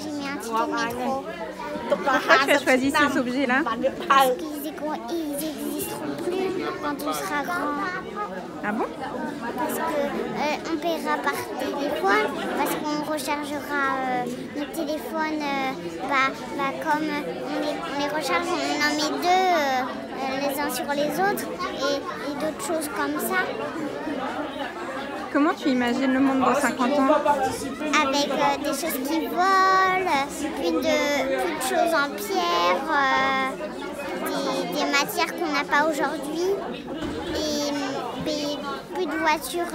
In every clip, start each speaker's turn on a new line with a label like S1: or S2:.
S1: j'ai mis un ticket de métro.
S2: Pourquoi tu as choisi ces objets-là?
S1: Parce qu'ils n'existeront plus quand on sera grand.
S2: Ah bon?
S1: Parce qu'on paiera par téléphone, parce qu'on rechargera nos téléphones, comme on les recharge, on en met deux les uns sur les autres et d'autres choses comme ça.
S2: Comment tu imagines le monde dans 50 ans?
S1: Avec des choses qui volent, plus de choses en pierre, des matières qu'on n'a pas aujourd'hui, et plus de voitures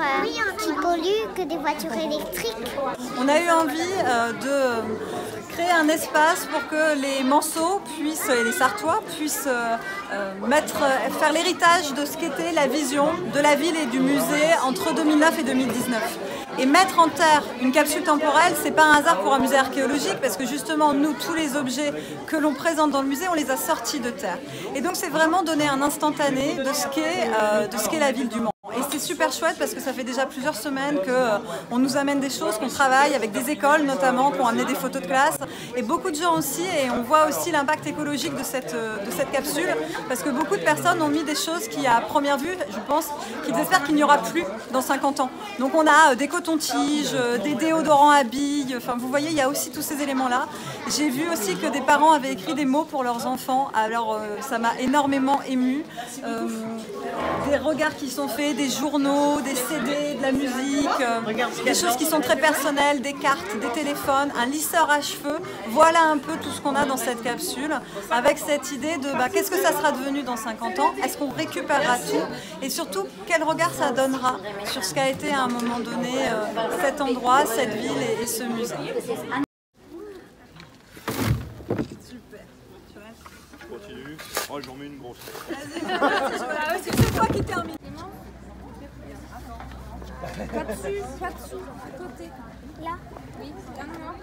S1: qui polluent que des voitures électriques.
S3: On a eu envie de créer un espace pour que les Manceaux puissent, et les Sarthois puissent faire l'héritage de ce qu'était la vision de la ville et du musée entre 2009 et 2019. Et mettre en terre une capsule temporelle, c'est pas un hasard pour un musée archéologique, parce que justement, nous, tous les objets que l'on présente dans le musée, on les a sortis de terre. Et donc, c'est vraiment donner un instantané de ce qu'est la ville du Mans. Et c'est super chouette parce que ça fait déjà plusieurs semaines qu'on nous amène des choses, qu'on travaille avec des écoles notamment, qui ont amené des photos de classe, et beaucoup de gens aussi, et on voit aussi l'impact écologique de cette capsule, parce que beaucoup de personnes ont mis des choses qui, à première vue, je pense, qu'ils espèrent qu'il n'y aura plus dans 50 ans. Donc on a des cotons-tiges, des déodorants à billes, enfin vous voyez, il y a aussi tous ces éléments-là. J'ai vu aussi que des parents avaient écrit des mots pour leurs enfants, alors ça m'a énormément émue. Des regards qui sont faits, des journaux, des CD, de la musique, des choses qui sont très personnelles, des cartes, des téléphones, un lisseur à cheveux. Voilà un peu tout ce qu'on a dans cette capsule, avec cette idée de qu'est-ce que ça sera devenu dans 50 ans, est-ce qu'on récupérera tout, et surtout quel regard ça donnera sur ce qu'a été à un moment donné cet endroit, cette ville et ce musée.
S4: Continue. Moi j'en mets une grosse.
S3: Vas-y, c'est ce fois qui termine.
S5: Pas dessus, à côté.
S1: Là?
S5: Oui, un moment.